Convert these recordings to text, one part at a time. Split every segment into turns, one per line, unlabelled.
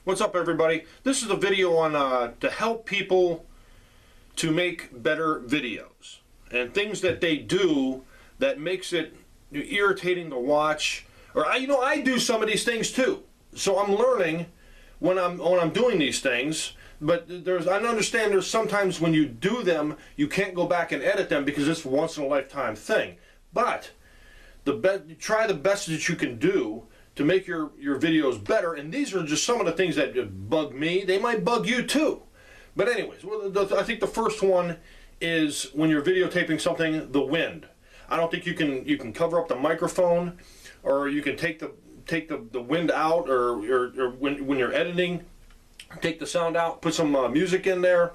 What's up, everybody? This is a video on to help people to make better videos and things that they do that makes it irritating to watch. Or I do some of these things too, so I'm learning when I'm doing these things. But I understand there's sometimes when you do them, you can't go back and edit them because it's a once in a lifetime thing. But try the best that you can do to make your videos better, and these are just some of the things that bug me. They might bug you too. But anyways, I think the first one is when you're videotaping something, the wind. I don't think you can cover up the microphone, or you can take the wind out, or when you're editing, take the sound out, put some music in there.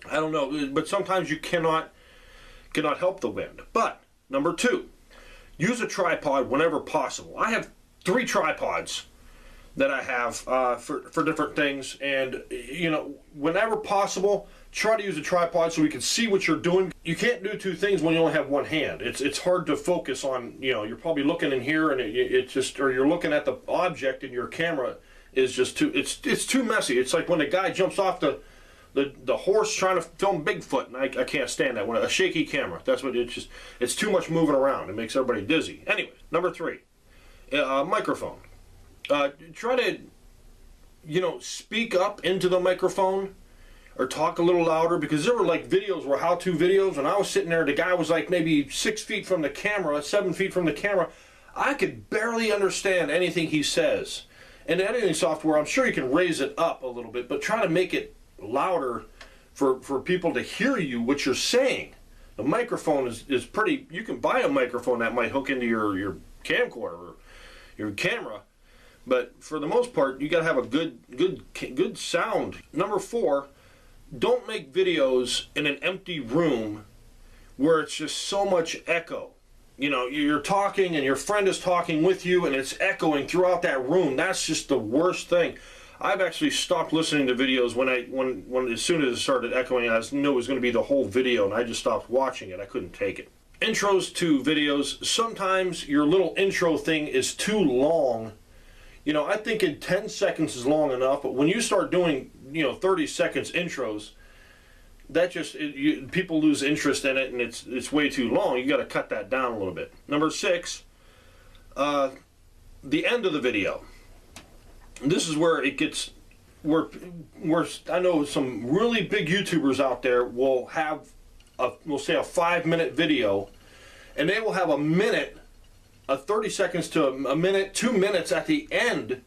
I don't know, but sometimes you cannot help the wind. But number two, use a tripod whenever possible. I have 3 tripods that I have for different things, and whenever possible, try to use a tripod so we can see what you're doing. You can't do 2 things when you only have one hand. It's hard to focus on. You're probably looking in here, and or you're looking at the object, and your camera is just too. It's too messy. It's like when a guy jumps off the horse trying to film Bigfoot, and I can't stand that. When a shaky camera, that's what it's too much moving around. It makes everybody dizzy. Anyway, number 3. Microphone. Try to, speak up into the microphone or talk a little louder, because there were like videos were how-to videos, and I was sitting there, the guy was like maybe 6 feet from the camera, 7 feet from the camera. I could barely understand anything he says. And editing software, I'm sure you can raise it up a little bit, but try to make it louder for people to hear you, what you're saying. The microphone is pretty. You can buy a microphone that might hook into your camcorder or your camera, but for the most part, you got to have a good sound. Number 4, don't make videos in an empty room where it's just so much echo. You're talking and your friend is talking with you and it's echoing throughout that room. That's just the worst thing. I've actually stopped listening to videos when as soon as it started echoing, I knew it was going to be the whole video, and I just stopped watching it. I couldn't take it. Intros to videos. Sometimes your little intro thing is too long. I think in 10 seconds is long enough, but when you start doing 30 seconds intros, that people lose interest in it, and it's way too long. You got to cut that down a little bit. Number 6, the end of the video. This is where it gets where I know some really big YouTubers out there will have we'll say a 5-minute video, and they will have a minute, 30 seconds to a minute, 2 minutes at the end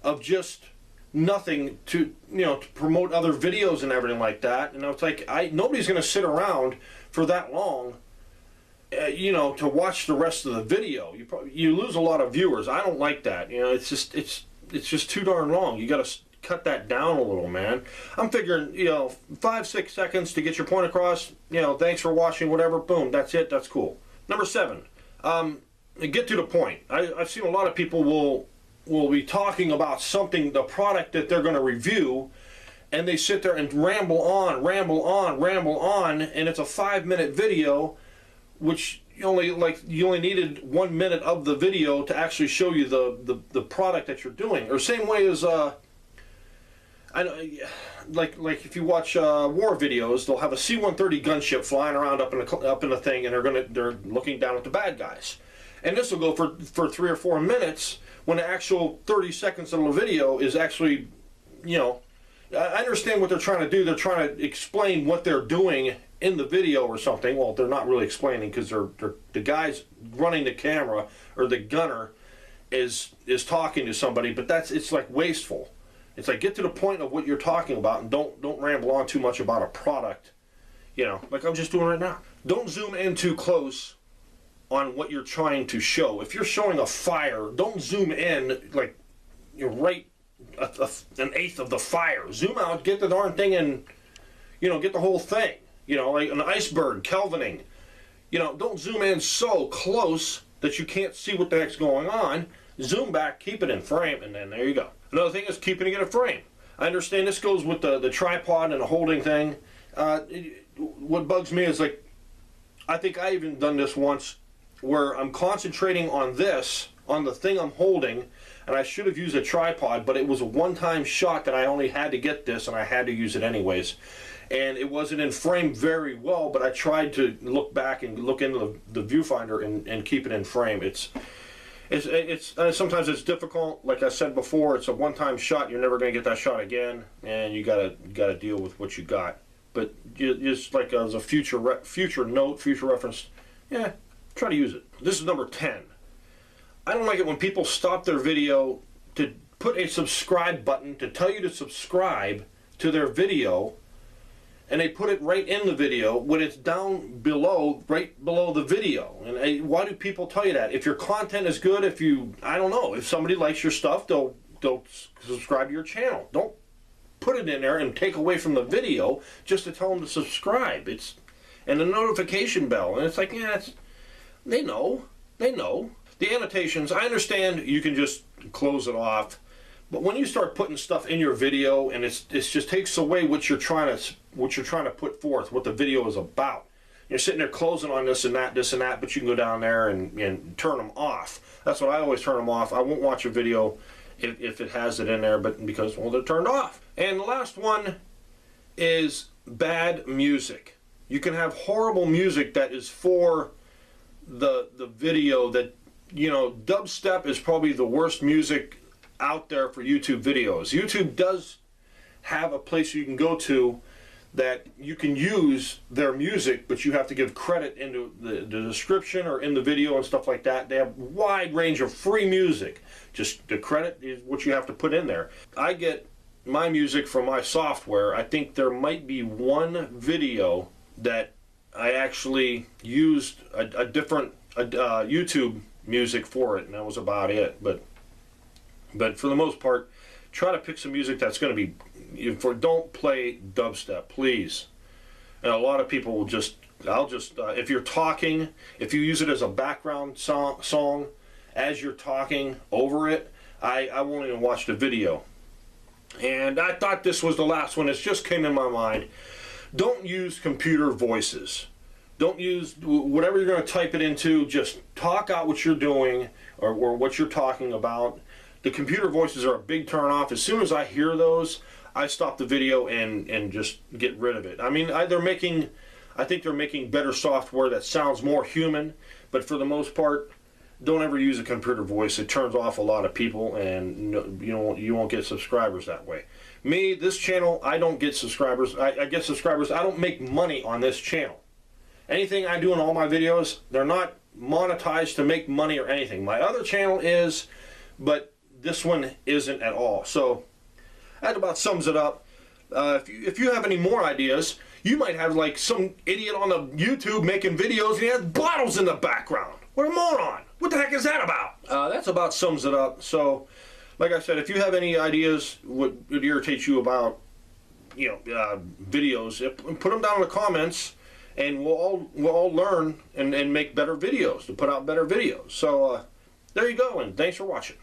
of just nothing to promote other videos and everything like that. And it's like nobody's going to sit around for that long, to watch the rest of the video. You lose a lot of viewers. I don't like that. It's just too darn long. You got to cut that down a little, man. I'm figuring 5-6 seconds to get your point across. Thanks for watching, whatever. Boom, that's it. That's cool. Number 7, get to the point. I've seen a lot of people will be talking about something, the product that they're going to review, and they sit there and ramble on, and it's a 5-minute video, which you only needed 1 minute of the video to actually show you the product that you're doing. Or same way as I know, like if you watch war videos, they'll have a C-130 gunship flying around up in the thing, and they're looking down at the bad guys. And this will go for 3 or 4 minutes, when the actual 30 seconds of the video is actually, I understand what they're trying to do. They're trying to explain what they're doing in the video or something. Well, they're not really explaining, because the guys running the camera, or the gunner is talking to somebody, but it's like wasteful. It's like, get to the point of what you're talking about, and don't ramble on too much about a product, like I'm just doing right now. Don't zoom in too close on what you're trying to show. If you're showing a fire, don't zoom in like you're right an eighth of the fire. Zoom out, get the darn thing, and get the whole thing. Like an iceberg, Kelvining. Don't zoom in so close that you can't see what the heck's going on. Zoom back, keep it in frame, and then there you go. Another thing is keeping it in frame. I understand this goes with the tripod and the holding thing. What bugs me is, like, I think I even done this once, where I'm concentrating on this, on the thing I'm holding, and I should have used a tripod, but it was a one-time shot that I only had to get this, and I had to use it anyways. And it wasn't in frame very well, but I tried to look back and look into the viewfinder and keep it in frame. It's sometimes it's difficult. Like I said before, it's a one-time shot. You're never going to get that shot again, and you gotta deal with what you got. But just like as a future note, future reference, yeah, try to use it. This is number 10. I don't like it when people stop their video to put a subscribe button to tell you to subscribe to their video, and they put it right in the video when it's down below, right below the video. And why do people tell you that? If your content is good, I don't know, if somebody likes your stuff, they'll subscribe to your channel. Don't put it in there and take away from the video just to tell them to subscribe. And the notification bell, and it's like, yeah, they know. The annotations, I understand you can just close it off, but when you start putting stuff in your video and it just takes away what you're trying to put forth, what the video is about. You're sitting there closing on this and that, but you can go down there and turn them off. That's what I always turn them off. I won't watch a video if it has it in there, but because, well, they're turned off. And the last one is bad music. You can have horrible music that is for the video that, you know, dubstep is probably the worst music out there for YouTube videos. YouTube does have a place you can go to that you can use their music, but you have to give credit into the description or in the video and stuff like that. They have a wide range of free music. Just the credit is what you have to put in there. I get my music from my software. I think there might be one video that I actually used a different YouTube music for it, and that was about it. But for the most part, try to pick some music that's going to be don't play dubstep, please. And a lot of people will if you're talking, if you use it as a background song as you're talking over it, I won't even watch the video. And I thought this was the last one. It just came in my mind. Don't use computer voices. Don't use whatever you're going to type it into. Just talk out what you're doing or what you're talking about. The computer voices are a big turn off. As soon as I hear those, I stop the video and just get rid of it. I mean, I think they're making better software that sounds more human, but for the most part, don't ever use a computer voice. It turns off a lot of people, and you won't get subscribers that way. Me, this channel, I don't get subscribers. I get subscribers. I don't make money on this channel. Anything I do in all my videos, they're not monetized to make money or anything. My other channel is, but this one isn't at all. So that about sums it up. If you have any more ideas, you might have like some idiot on the YouTube making videos and he has bottles in the background. What a moron. What the heck is that about? That's about sums it up. So, like I said, if you have any ideas what irritates you about, videos, put them down in the comments, and we'll all learn and make better videos, to put out better videos. So, there you go, and thanks for watching.